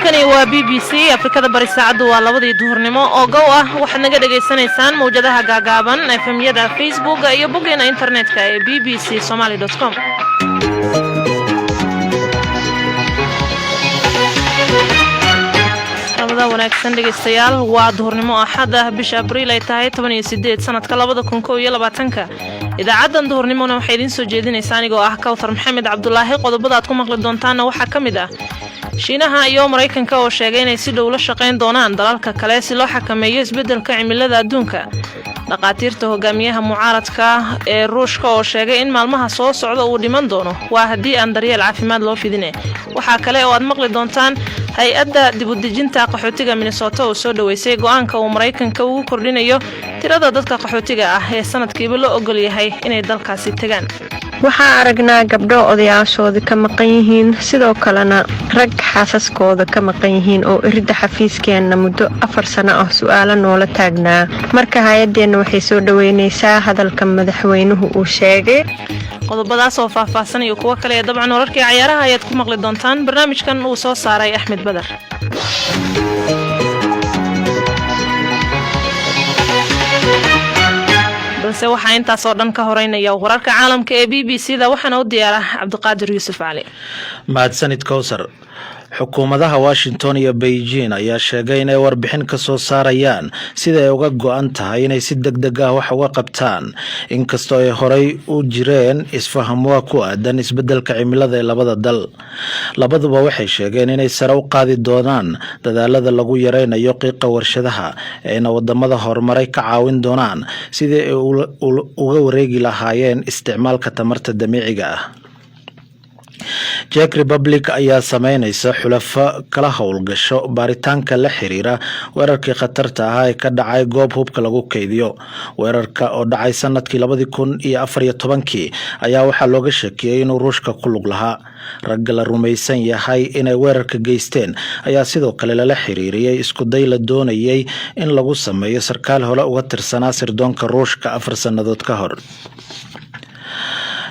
halkani waa BBC Afrikada Bari saacadu waa 2 duhurnimo oo gow ah waxaad naga dhageysanaysaan mowjadaha gaagaaban FM-yada Facebook iyo boggeena internetka ee bbcsomali.com wanaagsan dhegeystayaal waa duhurnimo axad ah bisha Abriil ay tahay 18 sanadka 2021 idaacadan duhurnimona waxay idin soo jeedinaysaa anigoo ah Kawthar Maxamed Cabdullaahi qodobada aad ku maqli doontaan waxa kamid ah Shiinaha iyo Mareykanka oo sheegay inay si dhow la shaqeyn doonaan dalalka kale si loo xakameeyo isbedelka cimilada adduunka dhaqaatiirta hogaamiyaha mucaaradka ee Ruushka oo sheegay in maalmaha soo socda uu dhiman doono waa hadii aan daryeel caafimaad loo fidinay waxa kale oo aad maqli doontaan hay-adda dib u dejinta qaxootiga Minnesota oo soo dhaweysay go'aanka uu Mareykanka ugu kordhinayo tirada dadka qaxootiga ah ee sanadkiiba loo ogol yahay inay dalkaasi tagaan waxaan aragnaa gabdho odayaashooda ka maqan yihiin sidoo kalena rag xaasaskooda ka maqan yihiin oo irida xafiiskeena muddo 4 sano ah su'aalo noola taagnaa marka hay'adeena waxay soo dhaweynaysaa hadalka madaxweynuhu uu sheegay qodobadaas oo faahfaahsan iyo kuwa kale dabcan wararkii ciyaaraha ayaad ku maqli doontaan barnaamijkan uu soo saaray Axmed Badar balse waxaa intaas oo dhan ka horeynaya wararka caalamka ee BBC-da waxaana u diyaara Cabdiqaadir Yuusuf Cali mahadsanid Kawsar xukuumadaha Washington iyo Beijing ayaa sheegay inay warbixin ka soo saarayaan sida ay uga go'an tahay inay si degdeg ah wax uga qabtaan inkastoo ay horay u jireen isfahamwa ku aadan isbedelka cimilada ee labada dal labaduba waxay sheegeen inay sare u qaadi doonaan dadaalada lagu yareynayo qiiqa warshadaha ee wadamada horumaray ka caawin doonaan sidii ay uga wareegi lahaayeen isticmaalka tamarta dabiiciga ah Czech Republic ayaa sameynaysa xulafo kala howlgasho baaritaanka la xiriira weerarkii khatarta ah ee ka dhacay goob hubka lagu keydiyo weerarka oo dhacay sanadkii 2014 ayaa waxaa looga shakiyay inuu Ruushka ku lug lahaa ragga la rumaysan yahay inay weerarka geysteen ayaa sidoo kale la xiriiriyay isku day la doonayay in lagu sameeyo sarkaal hore uga tirsanaa sirdoonka Ruushka 4 sanadood ka hor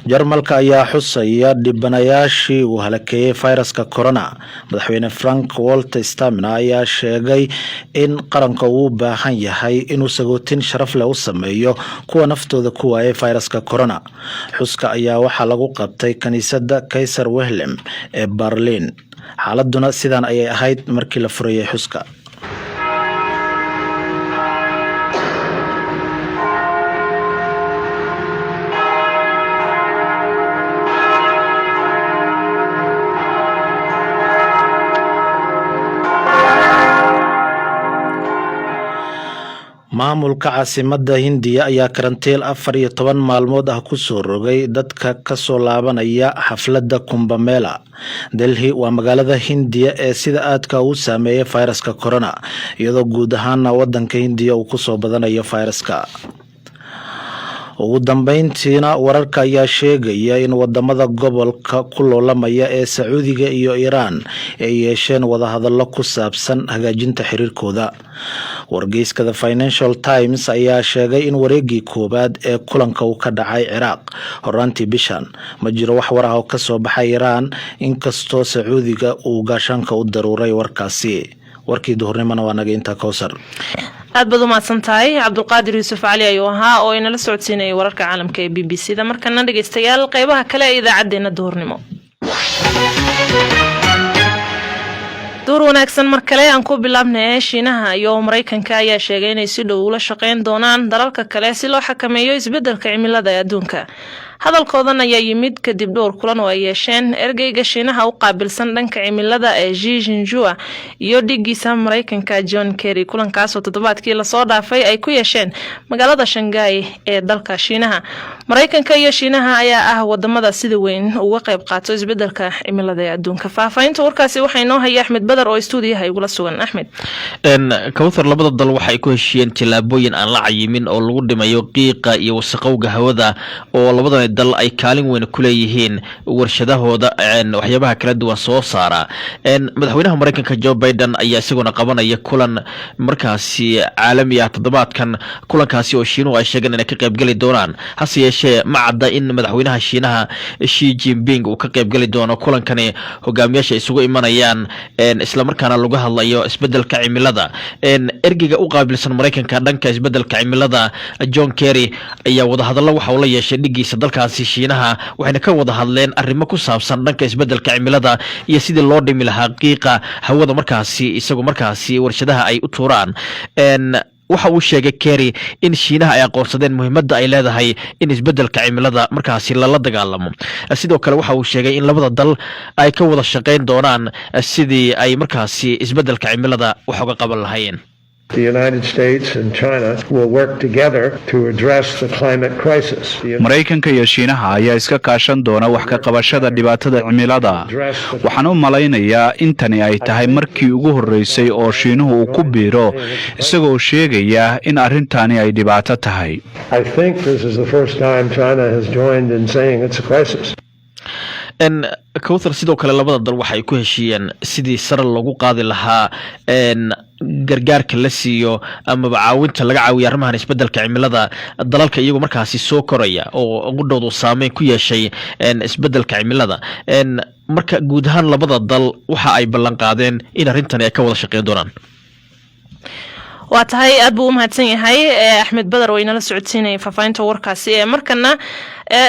Jarmalka ayaa xusaya dhibanayaashii uu halakeeyay fayraska corona madaxweyne Frank Walter Steinmeier ayaa sheegay in qaranka uu baahan yahay inuu sagootin sharaf leh u sameeyo kuwa naftooda ku waayay fayraska corona xuska ayaa waxaa lagu qabtay kaniisadda Kaiser Wilhelm ee Berlin xaaladuna sidan ayay ahayd markii la furayay xuska maamulka caasimada Hindiya ayaa karantiil 14 maalmood ah ku soo rogay dadka ka soo laabanaya xafladda Kumbh Mela Delhi waa magaalada Hindiya ee sida aadka u saameeyay fayraska corona iyadoo guud ahaan wadanka Hindiya uu ku soo badanayo fayraska ugu dambeyntiina wararka ayaa sheegaya in wadamada gobolka ku loolamaya ee Sacuudiga iyo Iran ay yeesheen wada hadallo ku saabsan hagaajinta xiriirkooda wargeyska The Financial Times ayaa sheegay in wareegii koobaad ee kulanka uu ka dhacay Iraq horaantii bishan ma jiro wax war ah oo ka soo baxay Iran inkastoo Sacuudiga uu gaashaanka u daruuray warkaasi warkii duhurnimana waa naga inta Kawsar aad baad u mahadsantahay Cabdiqaadir Yuusuf Cali ayuu ahaa oo inala socodsiinay wararka caalamka ee BBC-da markana dhageystayaal qaybaha kale ee idaacadeena duhurnimo door wanaagsan mar kale aan ku bilaabnay Shiinaha iyo Mareykanka ayaa sheegay inay si dhow ula shaqeyn doonaan dalalka kale si loo xakameeyo isbedelka cimilada adduunka hadalkoodan ayaa yimid kadib dhowr kulan oo ay yeesheen ergeyga Shiinaha u qaabilsan dhanka cimilada ee Xi Jinping iyo dhigiisa Mareykanka John Kerry kulankaas oo toddobaadkii la soo dhaafay ay ku yeesheen magaalada Shanghai ee dalka Shiinaha Mareykanka iyo Shiinaha ayaa ah wadamada sida weyn uga qayb qaato isbedelka cimilada ee adduunka faafaynta warkaasi waxay noo hayay Axmed Badar oo stuudiyaha igula sugan Axmed Kawthar labada dal waxay ku heshiiyeen tilaabooyin aan la cayimin oo lagu dhimayo qiiqa iyo wasaqowga hawada oo labada dal ay kaalin weyn ku leeyihiin warshadahooda waxyaabaha kala duwan soo saara. Madaxweynaha Mareykanka Joe Biden ayaa isaguna qabanaya kulan markaasi caalami ah toddobaadkan, kulankaasi oo Shiinuhu ay sheegeen inay ka qaybgali doonaan. hase yeeshee ma cadda in madaxweynaha Shiinaha Xi Jinping uu ka qaybgali doono kulankani hogaamiyaasha isugu imanayaan isla markaana lagu hadlayo isbedelka cimilada. Ergeyga u qaabilsan Mareykanka dhanka isbedelka cimilada John Kerry ayaa wada hadallo waxa uu la yeeshay dhigiisa dalkaasi Shiinaha, waxayna ka wada hadleen arrimo ku saabsan dhanka isbedelka cimilada iyo sidii loo dhimi lahaa qiiqa hawada markaasi isagu markaasi warshadaha ay u tuuraan. waxa uu sheegay Kerry in Shiinaha ay aqoonsadeen muhiimadda ay leedahay in isbedelka cimilada markaasi lala dagaalamo. sidoo kale waxa uu sheegay in labada dal ay ka wada shaqeyn doonaan sidii ay markaasi isbedelka cimilada wax uga qaban lahaayeen. The United States and China will work together to address the climate crisis. Mareykanka iyo Shiinaha ayaa iska kaashan doona wax ka qabashada dhibaatada cimilada. Waxaan u malaynayaa in tani ay tahay markii ugu horeysay oo Shiinuhu uu ku biiro isagoo sheegaya in arrintani ay dhibaato tahay. I think this is the first time China has joined in saying it's a crisis. Kawthar sidoo kale labada dal waxay ku heshiiyeen sidii sare loogu qaadi lahaa gargaarka la siiyo ama caawinta laga caawiyo arrimahan isbedelka cimilada dalalka iyagu markaasi soo koraya oo ugu dhowdu saameyn ku yeeshay isbedelka cimilada. marka guud ahaan labada dal waxa ay ballan qaadeen in arrintani ay ka wada shaqeyn doonaan. waa tahay aad buu u mahadsan yahay Axmed Badar oo inala socodsiinay faafaynta warkaasi. markana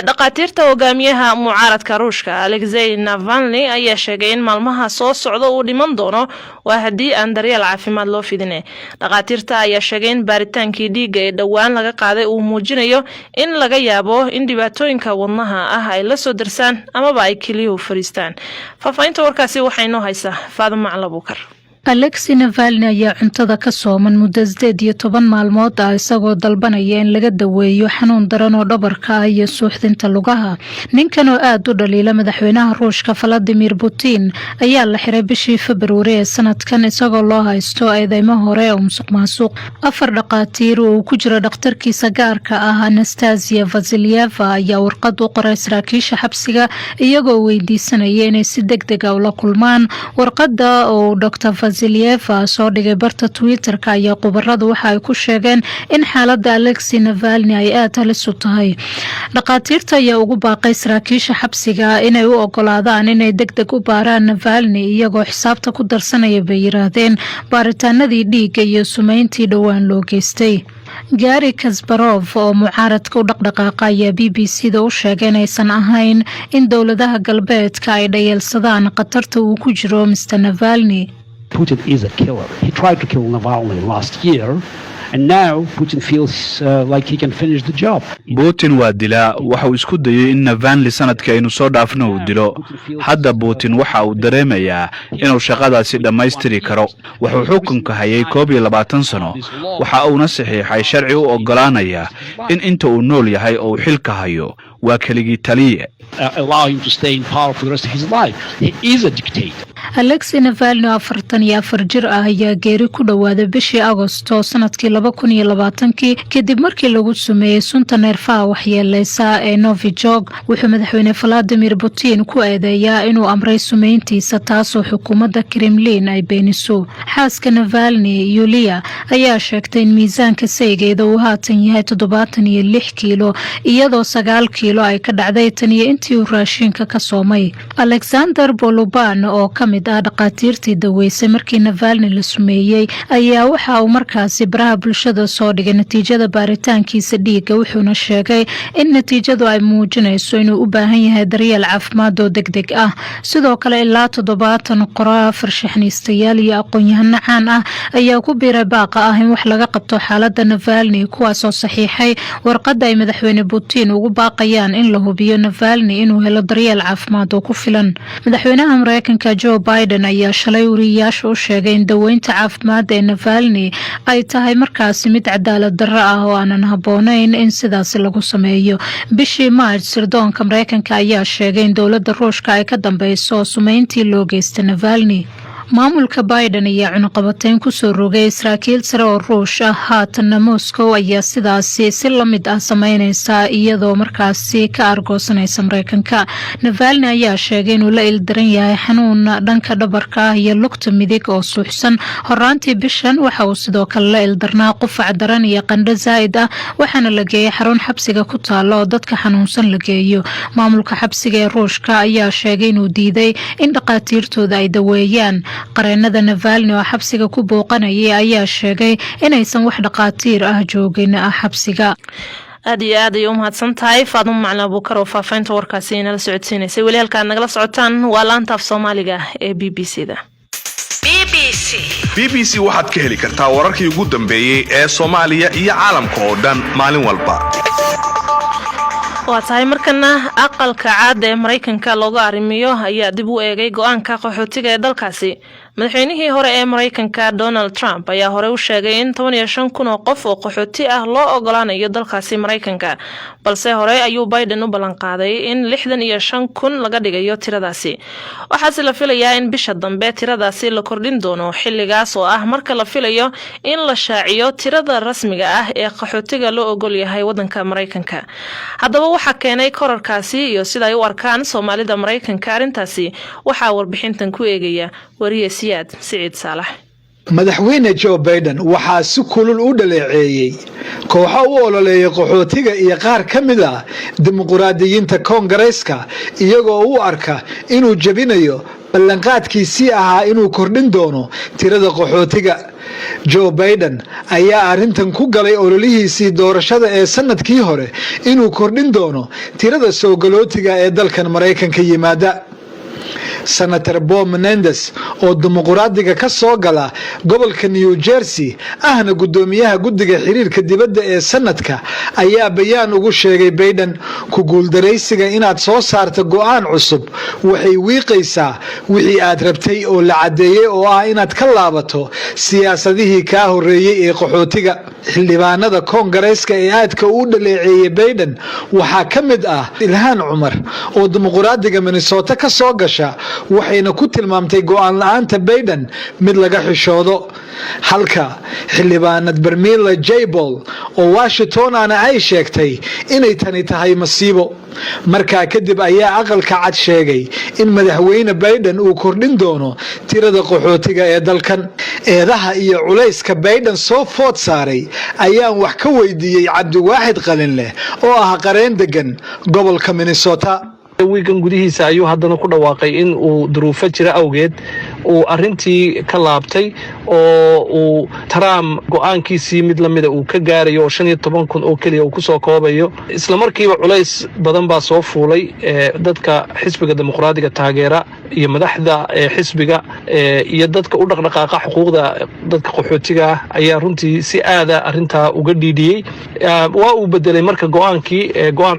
dhaqaatiirta hogaamiyaha mucaaradka Ruushka Alexei Navalny ayaa sheegay in maalmaha soo socda uu dhiman doono waa haddii aan daryeel caafimaad loo fidin. dhaqaatiirta ayaa sheegay in baaritaankii dhiigga ee dhowaan laga qaaday uu muujinayo in laga yaabo in dhibaatooyinka wadnaha ah ay la soo darsaan amaba ay keliyuhu fariistaan. faafaynta warkaasi waxay noo haysaa Faadimo Macalabukar. Alexei Navalny ayaa cuntada ka sooman muddo 18 maalmood ah isagoo dalbanaya in laga daweeyo xanuun daran oo dhabarka ah iyo suuxdinta lugaha. ninkan oo aad u dhaliila madaxweynaha Ruushka Vladimir Putin ayaa la xiray bishii February ee sanadkan isagoo loo haysto eedeymo hore oo musuqmaasuq. 4 dhaqaatiir oo ku jira dhakhtarkiisa gaarka ah Anastasia Vasilyeva ayaa warqad u qoray saraakiisha xabsiga iyagoo weydiisanaya inay si degdeg ah ula kulmaan. warqadda oo Dr. Vasilyeva soo dhigay barta Twitter-ka ayaa khubaradu waxa ay ku sheegeen in xaaladda Alexei Navalny ay aad halis u tahay. dhaqaatiirta ayaa ugu baaqay saraakiisha xabsiga inay u ogolaadaan inay degdeg u baaraan Navalny iyagoo xisaabta ku darsanaya bay yiraahdeen baaritaanadii dhiigga iyo sumeyntii dhowaan loo geystay. Gary Kasparov oo mucaaradka u dhaqdhaqaaqa ayaa BBC-da u sheegay inaysan ahayn in dowladaha galbeedka ay dhayeelsadaan khatarta uu ku jiro Mr. Navalny. Putin is a killer. He tried to kill Navalny last year, and now Putin feels like he can finish the job. Putin waa dilaa waxa uu isku dayay in Navalny sanadka aynu soo dhaafno uu dilo. hadda Putin waxa uu dareemayaa inuu shaqadaasi dhammaystiri karo. wuxuu xukunka hayay 12 sano. waxa uu saxiixay sharci u ogolaanaya in inta uu nool yahay oo xilka hayo waa keligii taliye. Allow him to stay in power for the rest of his life. He is a dictator. Alexei Navalny 44 jir ah ayaa geeri ku dhawaaday bishii Agoosto sanadkii 2020 kadib markii lagu sameeyay sunta neerfaha waxyeeleysa ee Novichok. wuxuu madaxweyne Vladimir Putin ku eedeeyaa inuu amray sumeyntiisa taasoo xukuumadda Kremlin ay beeniso. xaaska Navalny Yulia ayaa sheegtay in miisaanka saygeeda uu haatan yahay 76 kiilo iyadoo 9 kiilo ay ka dhacday tan iyo intii uu raashinka ka soomay. Alexander Boluban oo kamid ah dhaqaatiirtii daweysay markii Navalny la sumeeyay ayaa waxa uu markaasi baraha bulshada soo dhigay natiijada baaritaankiisa dhiigga wuxuuna sheegay in natiijadu ay muujinayso inuu u baahan yahay daryeel caafimaad oo degdeg ah. sidoo kale ilaa 70 qoraa farshaxaniistayaal iyo aqoon-yahano caan ah ayaa ku biiray baaqa ah in wax laga qabto xaaladda Navalny kuwaas oo saxiixay warqadda ay madaxweyne Putin ugu baaqayaan in la hubiyo Navalny inuu helo daryeel caafimaad oo ku filan. madaxweynaha Mareykanka Joe Biden ayaa shalay wariyaasha u sheegay in daweynta caafimaad ee Navalny ay tahay markaasi mid cadaalad darro ah oo aanan habboonayn in sidaas lagu sameeyo. bishii March sirdoonka Mareykanka ayaa sheegay in dowladda Ruushka ay ka dambeyso sumeyntii loo geystay Navalny. maamulka Biden ayaa cunaqabateyn ku soo rogay saraakiil sare oo Ruush ah haatanna Moscow ayaa sidaasi si la mid ah sameynaysa iyadoo markaasi ka argoosanaysa Mareykanka. Navalny ayaa sheegay inuu la ildaran yahay xanuun dhanka dhabarka iyo lugta midig oo suuxsan horaantii bishan. waxa uu sidoo kale la ildarnaa qufac daran iyo qandho zaa'id ah waxaana la geeyay xarun xabsiga ku taalo oo dadka xanuunsan la geeyo. maamulka xabsiga ee Ruushka ayaa sheegay inuu diiday in dhaqaatiirtooda ay daweeyaan. qareenada Navalny oo xabsiga ku booqanayay ayaa sheegay inaysan wax dhaqaatiir ah joogin xabsiga. aad iyo aad ay u mahadsan tahay Faadumo Macalin Abuukar oo faafaynta warkaasi inala socodsiinaysay. weli halkaan nagala socotaan waa laanta af Soomaaliga ee BBC-da. BBC waxaad ka heli kartaa wararkii ugu dambeeyay ee Soomaaliya iyo caalamka oo dhan maalin walba. waa tahay markana aqalka caad ee Mareykanka looga arrimiyo ayaa dib u eegay go'aanka qaxootiga ee dalkaasi. madaxweynihii hore ee Mareykanka Donald Trump ayaa hore u sheegay in 15,000 oo qof oo qaxooti ah loo ogolaanayo dalkaasi Mareykanka, balse hore ayuu Biden u ballan qaaday in 65,000 laga dhigayo tiradaasi. waxaase la filayaa in bisha dambe tiradaasi la kordhin doono xilligaas oo ah marka la filayo in la shaaciyo tirada rasmiga ah ee qaxootiga loo ogol yahay wadanka Mareykanka. haddaba waxa keenay korarkaasi iyo sida ay u arkaan Soomaalida Mareykanka arintaasi waxaa warbixintan ku eegaya wariye Siyaad Saciid Saalax. madaxweyne Joe Biden waxaa si kulul u dhaleeceeyay kooxo u ololeeya qaxootiga iyo qaar ka mid ah dimuqraadiyiinta Koongareeska iyagoo u arka inuu jabinayo ballanqaadkiisii ahaa inuu kordhin doono tirada qaxootiga. Joe Biden ayaa arrintan ku galay ololihiisii doorashada ee sanadkii hore inuu kordhin doono tirada soo galootiga ee dalkan Mareykanka yimaada. Senator Bob Menendez oo dimuqraadiga ka soo gala gobolka New Jersey ahna gudoomiyaha guddiga xiriirka dibadda ee sanadka ayaa bayaan ugu sheegay Biden ku guuldareysiga inaad soo saarto go'aan cusub waxay wiiqaysaa wixii aad rabtay oo la cadeeyay oo ah inaad ka laabato siyaasadihii ka horeeyay ee qaxootiga. xildhibaanada Koongareeska ee aadka u dhaleeceeyay Biden waxaa ka mid ah Ilhaan Cumar oo dimuqraadiga Minnesota ka soo gasha waxayna ku tilmaamtay go'aan la'aanta Biden mid laga xishoodo. halka xildhibaanad Barmila Jaybold oo Washington ay sheegtay inay tani tahay masiibo. markaa kadib ayaa aqalka cad sheegay in madaxweyne Biden uu kordhin doono tirada qaxootiga ee dalkan. eedaha iyo culayska Biden soo food saaray ayaan wax ka weydiiyay Cabdiwaaxid Qalinleh oo ah qareen degan gobolka Minnesota. wiigan gudihiisa ayuu haddana ku dhawaaqay in uu duruufo jira awgeed uu arintii ka laabtay oo uu Trump go'aankiisii mid lamida uu ka gaarayo oo 15,000 oo kaliya uu ku soo koobayo. isla markiiba culays badan baa soo fuulay dadka xisbiga dimuqraadiga taageera iyo madaxda xisbiga iyo dadka u dhaqdhaqaaqa xuquuqda dadka qaxootiga ayaa runtii si aad ah arinta uga dhiidhiyay. waa uu bedelay marka go'aan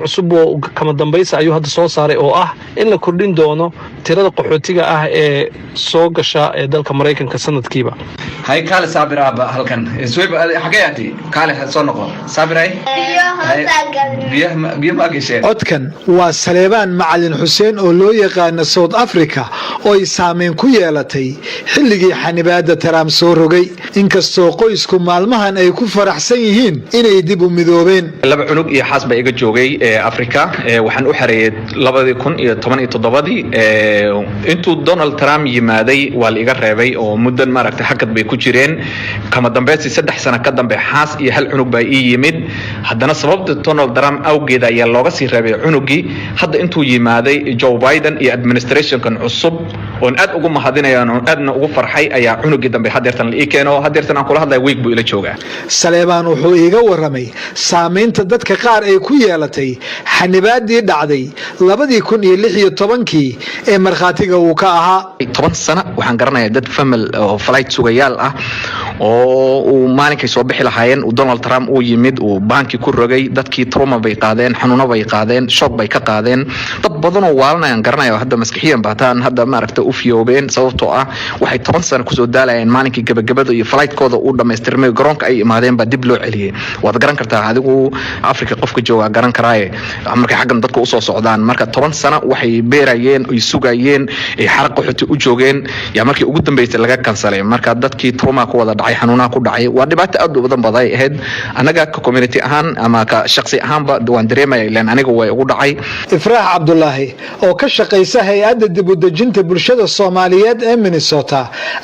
cusub oo kama dambaysa ayuu hadda soo saaray oo ah in la kordhin doono tirada qaxootiga ah ee soo gasha ee dalka Mareykanka sanadkiiba. hay kale saabiraaba halkan isweeb xageeyati kale soo noqo saabiray biyo ma gashay. codkan waa Saleebaan Macalin Xuseen oo loo yaqaan South Africa oo ay saameyn ku yeelatay xilligii xanibaada Trump soo rogay. inkastoo qoysku maalmahan ay ku faraxsan yihiin inay dib u midoobeen. laba cunug iyo xaas ba iga joogay Afrika waxaan u xareeyay 2017 intuu Donald Trump yimaaday waa la iga reebay oo muddan maaragtay xaqad bay ku jireen. kama dambeystii 3 sano ka dambe xaas iyo hal cunug baa ii yimid. haddana sababta Donald Trump awgeed ayaa looga sii reebay cunugii. hadda intuu yimaaday Joe Biden iyo administrationkan cusub oo aad ugu mahadinayaan oo aadna ugu farxay ayaa cunugii dambe hadeertan la ii keeno. hadeertan aan kula hadlay week buu ila joogaa. Saleebaan wuxuu iiga waramay saameynta dadka qaar ay ku yeelatay xanibaadii dhacday 2016 ee markhaatiga uu ka ahaa. 10 sano waxaan garanayaa dad famil oo flight sugayaal ah oo uu maalinkay soo bixi lahaayeen Donald Trump uu yimid uu baankii ku rogay dadkii trauma bay qaadeen xanuuno bay qaadeen shock bay ka qaadeen dad badan oo waalanayaan garanayo hadda maskaxiyan baataan hadda maaragtay u fiyoobeen sababtoo ah waxay 10 sano ku soo daalayeen maalinkii gabagabada iyo flightooda uu dhameystirmay garoonka ay imaadeen ba dib loo celiyay waad garan kartaa adigu Afrika qofka jooga garan karaaye markay xaggan dadka u soo socdaan marka 10 sano waxay beerayeen ay sugayeen ay xaraq qaxooti u joogeen yaa markii ugu dambeysay laga kansalay marka dadkii trauma ku wada dhacay xanuunaha ku dhacay waa dhibaato aad u badan baday ahayd anaga ka community ahaan ama ka shakhsi ahaanba waan dareemay ilaan aniga way ugu dhacay Ifraax Cabdullaahi oo ka shaqeysa hay'adda dib u dejinta bulshada Soomaaliyeed ee Minnesota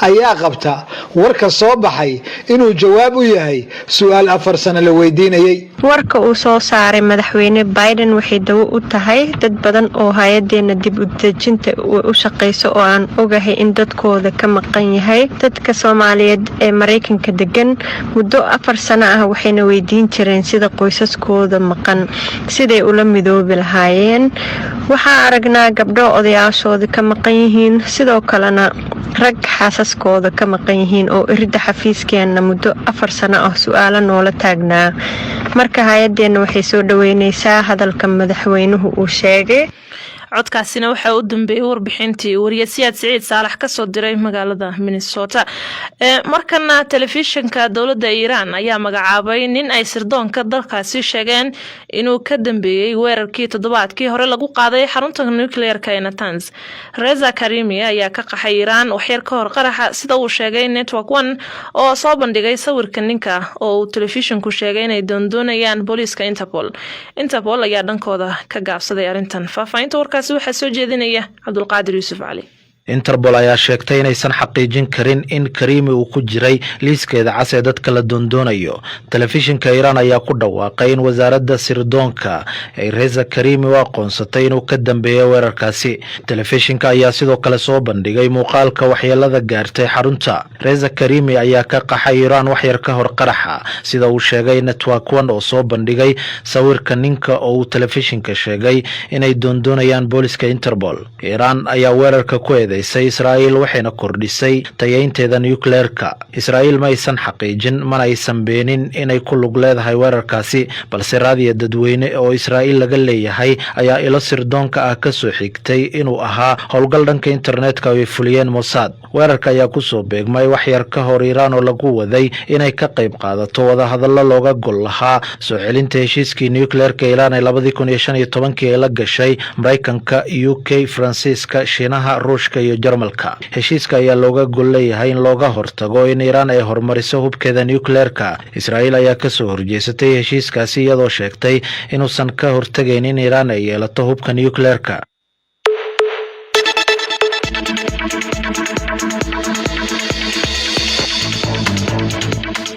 ayaa qabta warka soo baxay inuu jawaab u yahay su'aal 4 sano la weydiinayay warka uu soo saaray madaxweyne Biden waxay dawo u tahay dad badan oo hay'adeena dib u dejinta u shaqeyso oo aan ogahay in dadkooda ka maqan yahay dadka Soomaaliyeed ee Mareykanka degan muddo 4 sano ah waxayna weydiin jireen sida qoysaskooda maqan siday ula midoobi lahaayeen waxaa aragnaa gabdho odayaashooda ka maqan yihiin sidoo kalena rag xaasaskooda ka maqan yihiin oo irida xafiiskeena muddo 4 sano ah su'aalo noola taagnaa marka hay'adeena waxay soo dhaweynaysaa hadalka madaxweynuhu uu sheegay codkaasina waxa uu dambeeyay warbixintii wariyasiyaad Saciid Saalax ka soo diray magaalada Minnesota markana telefishinka dawladda Iran ayaa magacaabay nin ay sirdoonka dalkaasi sheegeen inuu ka dambeeyay weerarkii toddobaadkii hore lagu qaaday xarunta nuclear-ka ee Natanz Reza Karimi ayaa ka qaxay Iran waxyar ka hor qaraxa sida uu sheegay Network One oo soo bandhigay sawirka ninka oo uu telefishinku sheegay inay doonayaan booliiska Interpol ayaa dhankooda ka gaabsaday arintan faafaynta waxaa soo jeedinaya Cabdulqaadir Yuusuf Cali Interpol ayaa sheegtay inaysan xaqiijin karin in Karimi uu ku jiray liiskeeda cas ee dadka la doonayo. Telefishinka Iran ayaa ku dhawaaqay in wasaaradda sirdoonka ay Reza Karimi u aqoonsatay inuu ka dambeeyay weerarkaasi. Telefishinka ayaa sidoo kale soo bandhigay muuqaalka waxyeelada gaartay xarunta. Reza Karimi ayaa ka qaxay Iran waxyar ka hor qaraxa, sida uu sheegay Network One oo soo bandhigay sawirka ninka oo uu telefishinka sheegay inay doonayaan booliiska Interpol. Iran ayaa weerarka ku Israel waxayna kordhisay tayeynteeda nuclear-ka. Israel ma aysan xaqiijin mana aysan beenin inay ku lug leedahay weerarkaasi, balse raadiyo dadweyne oo Israel laga leeyahay ayaa ilo sirdoonka ah ka soo xigtay inuu ahaa howlgal dhanka internetka oo ay fuliyeen Mossad. Weerarka ayaa ku soo beegmay waxyar ka hor Iran oo lagu waday inay ka qayb qaadato wada hadallo looga gol lahaa soo celinta heshiiskii nuclear-ka Iran ee 2015 ay la gashay Mareykanka, UK, Faransiiska, Shiinaha, Ruushka iyo Jarmalka. Heshiiska ayaa looga gol leeyahay in looga hortago in Iran ay horumariso hubkeeda nuclear-ka. Israel ayaa ka soo horjeesatay heshiiskaasi iyadoo sheegtay inuusan ka hortagayn in Iran ay yeelato hubka nuclear-ka.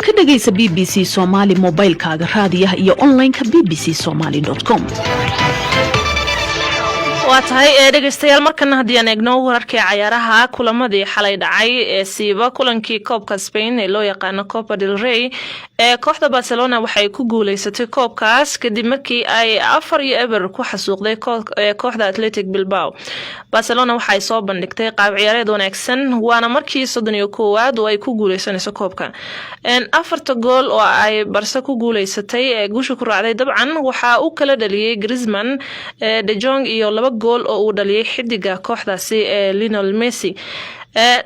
Ka dhagaysa BBC Somali mobile-kaaga raadiyaha iyo online-ka bbcsomali.com. waa tahay dhageystayaal markana haddii aan eegno wararkii cayaaraha kulamadii xalay dhacay ee siiba kulankii koobka Spain ee loo yaqaano Copa del Rey ee kooxda Barcelona waxay ku guuleysatay koobkaas kadib markii ay 4-0 ku xasuuqday kooxda Athletic Bilbao. Barcelona waxay soo bandhigtay qaab ciyaareed wanaagsan waana markii 31aad oo ay ku guuleysanayso koobka. 4 gool oo ay Barca ku guuleysatay ee guusha ku raacday dabcan waxa uu kala dhaliyay Griezmann, De Jong iyo 2 gool oo uu dhaliyay xidiga kooxdaasi ee Lionel Messi.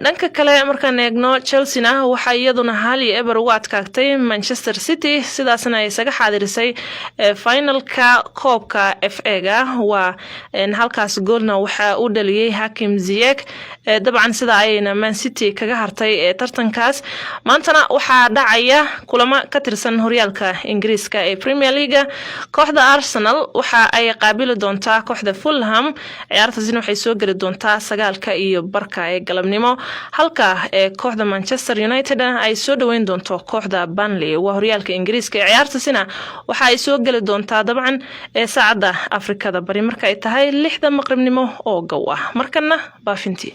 dhanka kale markaan eegno Chelsea waxa iyaduna 1-0 uga adkaagtay Manchester City sidaasna ay isaga xaadirisay finalka koobka FA-ga waa halkaas goolna waxa uu dhaliyay Hakim Ziyech dabcan sida ayna Man City kaga hartay tartankaas. maantana waxa dhacaya kulamo ka tirsan horyaalka Ingiriiska ee Premier League. kooxda Arsenal waxa ay qaabili doontaa kooxda Fulham ciyaartaasina waxay soo gali doontaa 9:15 ee galabnimo halka kooxda Manchester United ay soo dhaweyn doonto kooxda Burnley waa horyaalka Ingiriiska ee ciyaartaasina waxa ay soo gali doontaa dabcan saacada Afrikada bari marka ay tahay 6 maqribnimo oo gow ah markana baafintii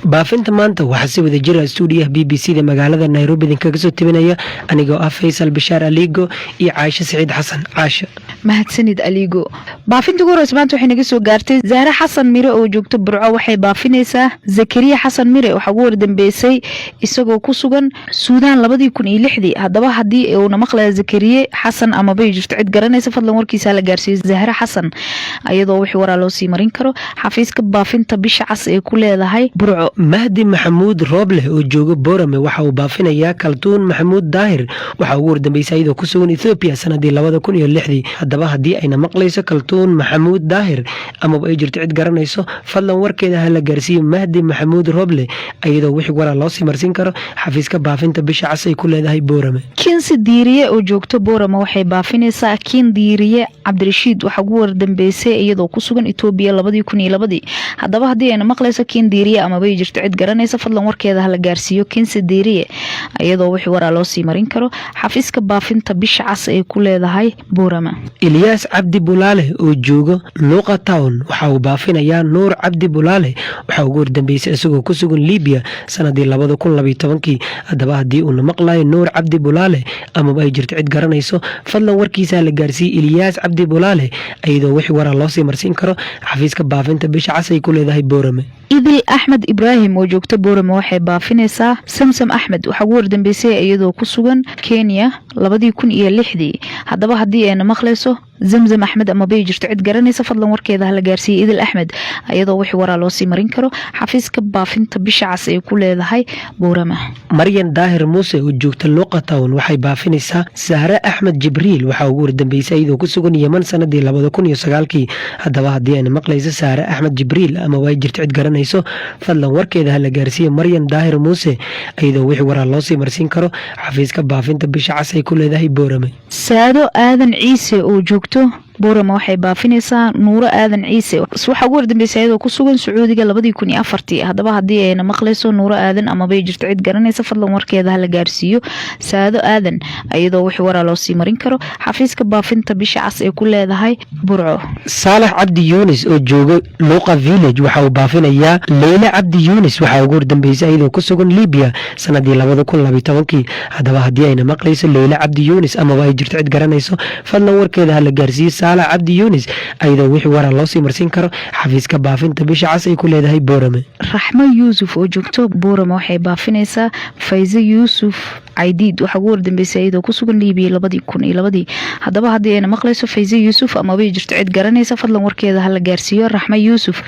baafinta maanta waxaa si wada jira stuudiyaha b b c da magaalada nairobi idinkaga soo tebinaya anigoo ah faysal bashaar aliigo iyo caasho siciid xasan. caasho mahadsanid aliigo. baafinta ugu horeysa maanta waxay naga soo gaartay zahra xasan mire oo joogto burco waxay baafinaysaa zakariya xasan mire waxaa ugu wardambeysay isagoo ku sugan suudaan 2006. haddaba haddii uuna maqlaya zakariye xasan amaba jirto cid garanaysa fadlan warkiisa la gaarsiiyo zahra xasan ayadoo wixii waraa loo sii marin karo xafiiska baafinta bisha cas ee ku leedahay burco. mahdi maxamuud rooble oo jooga boorame waxa uu baafinayaa kaltuun maxamuud daahir waxaa ugu wardambeysay iyadoo ku sugan ethoobiya sanadii 2006. haddaba haddii ayna maqlayso kaltuun maxamuud daahir amaba ay jirto cid garanayso fadlan warkeeda ha la gaarsiiyo mahdi maxamuud rooble iyadoo wixii waraa loo sii marsiin karo xafiiska baafinta bisha cas ay ku leedahay boorame. kinsi diiriye oo joogto boorame waxay baafinaysaa kiin diiriye cabdirashiid waxaa ugu wardambeysay iyadoo ku sugan etoobiya 2002. haddaba haddii ayna maqlayso kiin diiriye amaba ay jirto cid garanaysa fadlan warkeeda ha la gaarsiiyo kinsi diiriye iyadoo wixii waraa loo sii marin karo xafiiska baafinta bisha cas ay ku leedahay boorame. ilyaas cabdi bulaale oo joogo luuqa town waxa uu baafinayaa nuur cabdi bulaale waxaa ugu wardambeysay isagoo ku sugan libiya sanadii 2012. haddaba haddii uuna maqlayo nuur cabdi bulaale amaba ay jirto cid garanayso fadlan warkiisa la gaarsiiyey ilyaas cabdi bulaale iyadoo wixii waraa loo sii marsiin karo xafiiska baafinta bisha cas ay ku leedahay boorame. idil axmed ibraahim oo joogto boorame waxay baafinaysaa samsam axmed waxaa ugu wardambeysay iyadoo ku sugan kenya 2006. haddaba haddii ayna maqlayso zamzam axmed amaba ay jirto cid garanaysa fadlan warkeeda ha la gaarsiiyey idil axmed iyadoo wixii waraa loo sii marin karo xafiiska baafinta bisha cas ay ku leedahay boorame. maryan daahir muuse oo joogta luuqa town waxay baafinaysaa sahre axmed jibriil waxaa ugu wardambeysay iyadoo ku sugan yeman sanadii 2009. haddaba haddii ayna maqlayso sahre axmed jibriil amaba ay jirto cid garanayso fadlan warkeeda ha la gaarsiiyo maryan daahir muuse iyadoo wixii waraa loo sii marsiin karo xafiiska baafinta bisha cas ay ku leedahay boorame. saado aadan ciise oo joogto boorama waxay baafinaysaa nuuro aadan ciise waxaa ugu wardambeysay iyadoo ku sugan sacuudiga 2004. haddaba haddii ayna maqlayso nuuro aadan amaba ay jirto cid garanaysa fadlan warkeeda ha la gaarsiiyo saado aadan iyadoo wixii waraa loo sii marin karo xafiiska baafinta bisha cas ee ku leedahay burco. saalax cabdi yuunis oo jooga luuqa village waxa uu baafinayaa leyle cabdi yuunis waxaa ugu wardambeysay iyadoo ku sugan libiya sanadii 2012. haddaba haddii ayna maqlayso leyle cabdi yuunis amaba ay jirto cid garanayso fadlan warkeeda ha la gaarsiiyo saalax cabdi yuunis iyadoo wixii waraa loo sii marsiin karo xafiiska baafinta bisha cas ay ku leedahay boorame. raxmo yuusuf oo joogto boorame waxay baafinaysaa fayze yuusuf caydiid waxaa ugu wardambeysay iyadoo ku sugan libiya 2002. haddaba haddii ayna maqlayso fayze yuusuf amaba ay jirto cid garanaysa fadlan warkeeda ha la gaarsiiyo raxmo yuusuf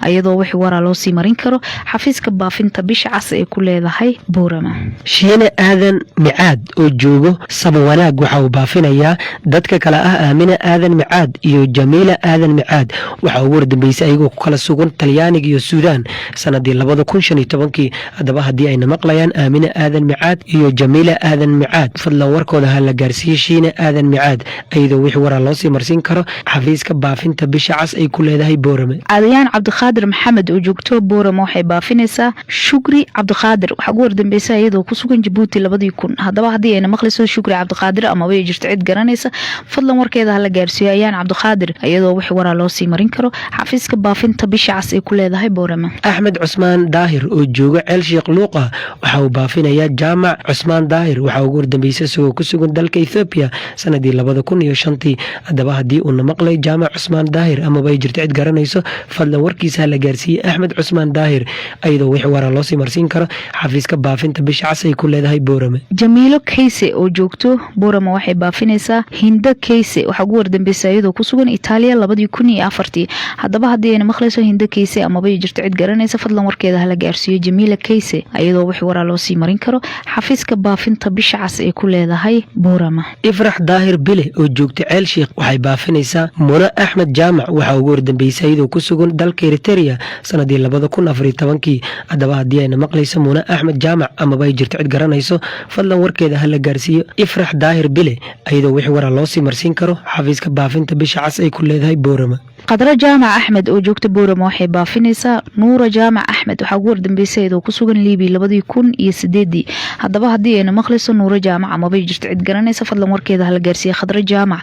iyadoo wixii waraa loo sii marin karo xafiiska baafinta bisha cas ay ku leedahay boorame. shiine aadan micaad oo joogo saba wanaag waxa uu baafinayaa dadka kale ah aamina aadan micaad iyo jamiila aadan micaad waxaa ugu wardambeysay ayagoo ku kala sugan talyaaniga iyo suudaan sanadii 2015. haddaba haddii ayna maqlayaan aamina aadan micaad iyo jamiila aadan micaad fadlan warkooda ha la gaarsiiyo shiine aadan micaad iyadoo wixii waraa loo sii marsiin karo xafiiska baafinta bisha cas ay ku leedahay boorame. cadayaan cabdiqaadir maxamed oo joogto boorame waxay baafinaysaa shukri cabdiqaadir waxaa ugu wardambeysay iyadoo ku sugan jabuuti 2000. haddaba haddii ayna maqlayso shukri cabdiqaadir amaba ay jirto cid garanaysa fadlan warkeeda ha la gaarsiiyo ayaan cabdiqaadir iyadoo wixii waraa loo sii marin karo xafiiska baafinta bisha cas ay ku leedahay boorame. axmed cusmaan daahir oo jooga ceel sheekh luuqa waxa uu baafinayaa jaamac cusmaan daahir waxaa ugu wardambeysay isagoo ku sugan dalka ethoobiya sanadii 2005. haddaba haddii uuna maqlay jaamac cusmaan daahir amaba ay jirto cid garanayso fadlan warkiisa ha la gaarsiiyey axmed cusmaan daahir iyadoo wixii waraa loo sii marsiin karo xafiiska baafinta bisha cas ay ku leedahay boorame. jamiilo kayse oo joogto boorame waxay baafinaysaa hinda kayse waxaa ugu wardambeysay iyadoo ku sugan itaaliya 2004. haddaba haddii ayna maqlayso hinda kayse amaba ay jirto cid garanaysa fadlan warkeeda ha la gaarsiiyo jamiila kayse iyadoo wixii waraa loo sii marin karo xafiiska baafinta bisha cas ay ku leedahay boorama. ifrax daahir bile oo joogta ceel sheekh waxay baafinaysaa muna axmed jaamac waxaa ugu wardambeysay iyadoo ku sugan dalka eriteria sanadii 2014. haddaba haddii ayna maqlayso muna axmed jaamac amaba ay jirto cid garanayso fadlan warkeeda ha la gaarsiiyo ifrax daahir bile iyadoo wixii waraa loo sii marsiin karo xafiiska baafinta bisha cas ay ku leedahay boorama. qadra jaamac axmed oo joogta boorama waxay baafinaysaa nuura jaamac axmed waxaa ugu wardambeysay iyadoo ku sugan liibi 2008 haddaba haddii ayna maqlayso nuura jaamac amabay jirto cid garanaysa fadlan warkeeda hala gaarsiiya khadra jaamac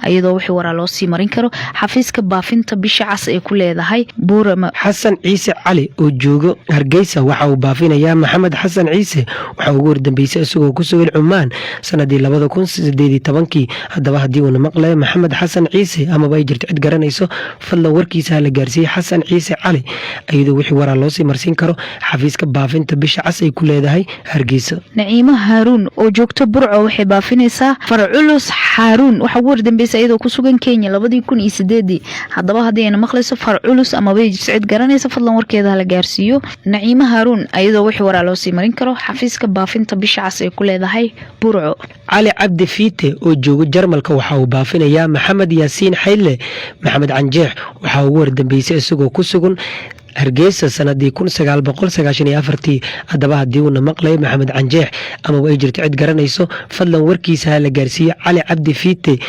iyadoo wixii waraa loo sii marin karo xafiiska baafinta bisha cas ee ku leedahay boorama. xasan ciise cali oo joogo hargeysa waxa uu baafinayaa maxamed xasan ciise waxaa ugu wardambeysay isagoo ku sugan cumaan sanadii 2018 haddaba haddii uuna maqlayo maxamed xasan ciise amaba ay jirto cid garanayso fadlan warkiisa la gaarsiiyey xasan ciise cali iyadoo wixii waraa loo sii marsiin karo xafiiska baafinta bisha cas ay ku leedahay hargeysa. naciimo haaruun oo joogto burco waxay baafinaysaa farculus xaaruun waxaa ugu wardambeysay iyadoo ku sugan kenya 2008 haddaba haddii ayna maqlayso farculus amaba jirto cid garanaysa fadlan warkeeda la gaarsiiyo naciimo haaruun iyadoo wixii waraa loo sii marin karo xafiiska baafinta bisha cas ay ku leedahay burco. cali cabdi fiite oo joogo jarmalka waxa uu baafinayaa maxamed yaasiin xayle maxamed canjeex waxaa ugu wardambeysay isagoo ku sugan hargeysa sanadii 1994 haddaba haddii uuna maqlayo maxamed canjeex amaba ay jirto cid garanayso fadlan warkiisa la gaarsiiyo cali cabdi fiite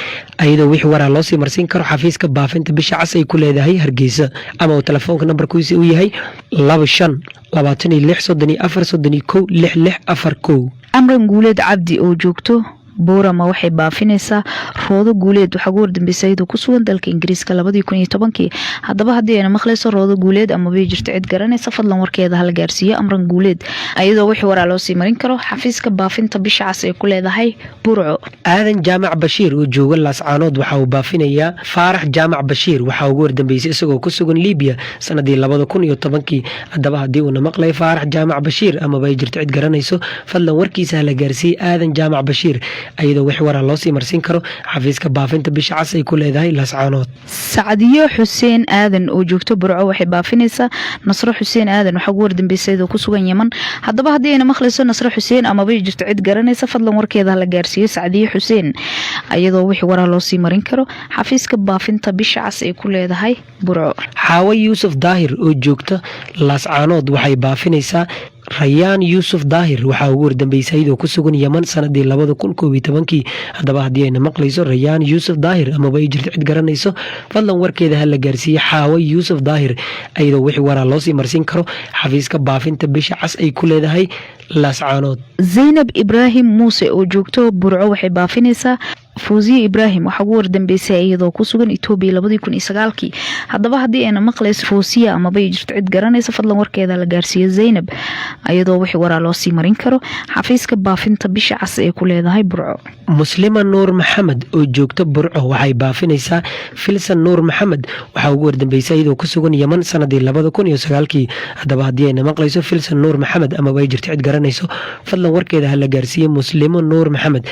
iyadoo wixii waraa loo sii marsiin karo xafiiska baafinta bisha cas ay ku leedahay hargeysa ama uu telefoonka nambarkiisa uu yahay 25263431 amran guuleed cabdi oo joogto boorama waxay baafinaysaa roodo guuleed waxaa ugu wardambeysay iyadoo ku sugan dalka ingiriiska 2010 haddaba haddii ayna maqlayso roodo guuleed amabay jirto cid garanaysa fadlan warkeeda hala gaarsiiyo amran guuleed iyadoo wixii waraa loo sii marin karo xafiiska baafinta bisha cas ay ku leedahay burco. aadan jaamac bashiir oo jooga laascaanood waxa uu baafinayaa faarax jaamac bashiir waxaa ugu wardambeysay isagoo ku sugan liibiya sanadii 2010 haddaba haddii uuna maqlayo faarax jaamac bashiir amaba ay jirto cid garanayso fadlan warkiisa hala gaarsiiyo aadan jaamac bashiir iyadoo wixii waraa loo sii marsiin karo xafiiska baafinta bisha cas ay ku leedahay laascaanood. sacdiyo xuseen aadan oo joogto burco waxay baafinaysaa nasro xuseen aadan waxaa ugu wardambeysay iyadoo ku sugan yaman haddaba haddii ayna maqlayso nasro xuseen amabay jirto cid garanaysa fadlan warkeeda la gaarsiiyo sacdiyo xuseen iyadoo wixii waraa loo sii marin karo xafiiska baafinta bisha cas ay ku leedahay burco. xaawo yuusuf daahir oo joogta laascaanood waxay baafinaysaa rayaan yuusuf daahir waxaa ugu wardambeysay iyadoo ku sugan yaman sanadii 2011 haddaba haddii ayna maqlayso rayaan yuusuf daahir amaba ay jirto cid garanayso fadlan warkeeda ha la gaarsiiye xaawo yuusuf daahir iyadoo wixii waraa loo sii marsiin karo xafiiska baafinta bisha cas ay ku leedahay laascaanood. zaynab ibraahim muuse oo joogto burco waxay baafinaysaa fawziye ibraahim waxaa ugu wardambeysay iyadoo ku sugan Itoobiya 2009 haddaba haddii ayna maqlayso fawziye amabay jirto cid garanaysa fadlan warkeeda la gaarsiiyo zaynab iyadoo wixii waraa loo sii marin karo xafiiska baafinta bisha cas ee ku leedahay burco. muslima nuur maxamed oo joogto burco waxay baafinaysaa filsan nuur maxamed waxaa ugu wardambeysay iyadoo ku sugan yaman sanadii 2009 haddaba haddii ayna maqlayso filsan nuur maxamed amaba ay jirto cid garanayso fadlan warkeeda ha la gaarsiiyo muslimo nuur maxamed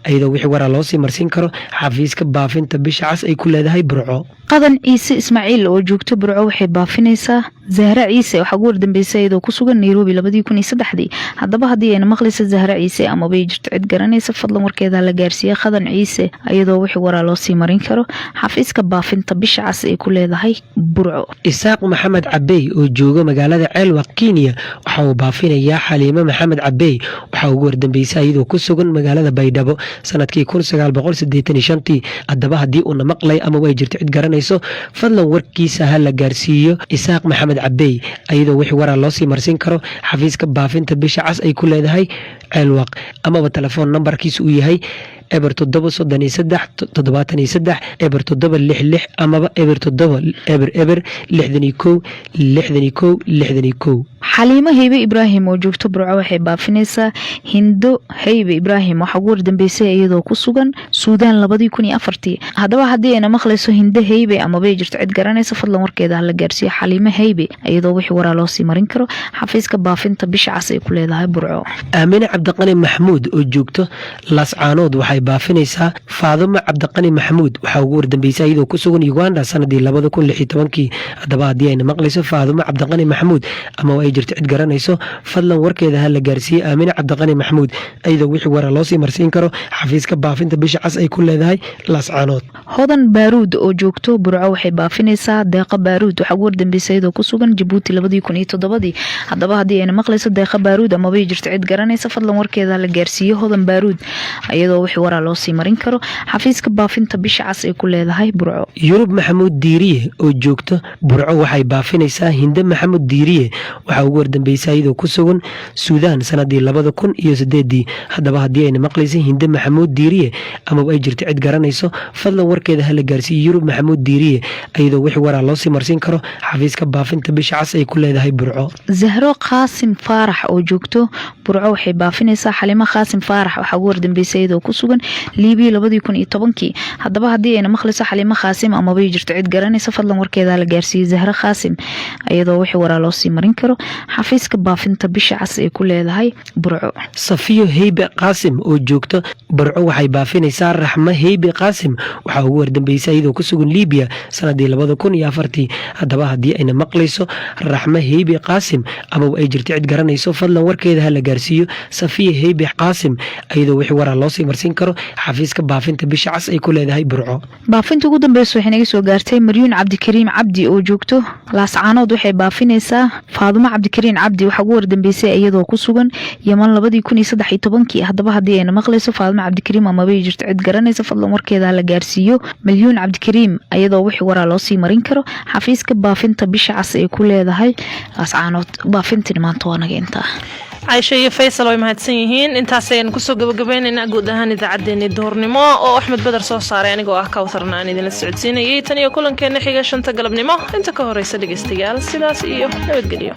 iyadoo wixii waraa loo sii marsiin karo xafiiska baafinta bisha cas ay ku leedahay burco. qadan ciise ismaaciil oo joogto burco waxay baafinaysaa zahra ciise waxaa ugu wardambeysay iyadoo ku sugan nairobi 2003 haddaba haddii ayna maqlayso zahra ciise amabay jirto cid garanaysa fadlan warkeeda la gaarsiiya qadan ciise iyadoo wixii waraa loo sii marin karo xafiiska baafinta bisha cas ay ku leedahay burco. isaaq maxamed cabey oo jooga magaalada ceelwaq kenya waxa uu baafinayaa xaliimo maxamed cabey waxaa ugu wardambeysay iyadoo ku sugan magaalada baydhabo sanadkii 1985 haddaba haddii uuna maqlay amaba ay jirto cid garanayso fadlan warkiisa ha la gaarsiiyo isaaq maxamed cabey iyadoo wixii waraa loo sii marsiin karo xafiiska baafinta bisha cas ay ku leedahay ceelwaq amaba telefoon nambarkiisa uu yahay eber 773 eber 766 amaba eber 7 eber eber 61 xaliimo haybe ibraahim oo joogto burco waxay baafinaysaa hindo haybe ibraahim waxaa ugu wardambeysay iyadoo ku sugan suudaan 2004 haddaba haddii ayna maqlayso hindo haybe amabay jirto cid garanaysa fadlan warkeeda ha la gaarsiiyo xaliimo haybe iyadoo wixii waraa loo sii marin karo xafiiska baafinta bisha cas ay ku leedahay burco. aamine cabdiqani maxamuud oo joogto laascaanood waxay baafinaysaa faadumo cabdiqani maxamuud waxaa ugu wardambeysay iyadoo ku sugan Uganda sanadii 2016 haddaba haddii ayna maqlayso faadumo cabdiqani maxamuud ama ay jirto jirto cid garanayso fadlan warkeeda ha la gaarsiiyey aamine cabdiqani maxamuud iyadoo wixii wara loo sii marsiin karo xafiiska baafinta bisha cas ay ku leedahay laascaanood. hodan baaruud oo joogto burco waxay baafinaysaa deeqa baaruud waxaa ugu wardambeysay iyadoo ku sugan jabuuti 2007 haddaba haddii ayna maqlayso deeqa baaruud amaba jirto cid garanaysa fadlan warkeeda ha la gaarsiiyo hodan baaruud iyadoo wixii waraa loo sii marin karo xafiiska baafinta bisha cas ay ku leedahay burco. yurub maxamuud diiriye oo joogto burco waxay baafinaysaa hinde maxamuud diiriye waxaa ugu wardambeysay iyadoo ku sugan suudaan sanadii 2008 haddaba haddii ayna maqlayso hinde maxamuud diiriye amaba ay jirto cid garanayso fadlan warkeeda ha la gaarsiiyo yurub maxamuud diiriye iyadoo wixii waraa loo sii marsiin karo xafiiska baafinta bisha cas ay ku leedahay burco. zahro qaasim faarax oo joogto burco waxay baafinaysaa xalimo qaasim faarax waxaa ugu wardambeysay iyadoo ku sugan liibiya 2010 haddaba haddii ayna maqlayso xalimo qaasim amaba jirto cid garanaysa fadlan warkeeda la gaarsiiyo zahro qaasim iyadoo wixii waraa loo sii marin karo xafiiska baafinta bisha cas ay ku leedahay burco. safiyo heybe qaasim oo joogto burco waxay baafinaysaa raxmo heybe qaasim waxaa ugu wardambeysay iyadoo ku sugan liibiya sanadii 2004 haddaba haddii ayna maqlayso raxmo heybe qaasim amaba ay jirto cid garanayso fadlan warkeeda ha la gaarsiiyo safiya heybe qaasim iyadoo wixii waraa loo sii marsiin karo xafiiska baafinta bisha cas ay ku leedahay burco. baafinta ugu dambeysa waxay naga soo gaartay maryuun cabdikariim cabdi oo joogto laascaanood waxay baafinaysaa faadumo cabdikariim cabdi waxaa ugu wardambeysay iyadoo ku sugan yaman 2013 haddaba haddii ayna maqlayso faadumo cabdikariim amaba jirto cid garanaysa fadlan warkeeda ha la gaarsiiyo malyuun cabdikariim iyadoo wixii waraa loo sii marin karo xafiiska baafinta bisha cas ay ku leedahay laascaanood. baafintii maanta waa naga intaa. caysho iyo faysal way mahadsan yihiin intaas ayaan kusoo gabagabaynaynaa guud ahaan idaacaddeenii duhurnimo oo axmed badar soo saaray anigoo ah kawtarna aan idinla socodsiinayay tan iyo kulankeena xiga 5 galabnimo inta ka horeysa dhegeystayaal sidaas iyo nabadgelyo.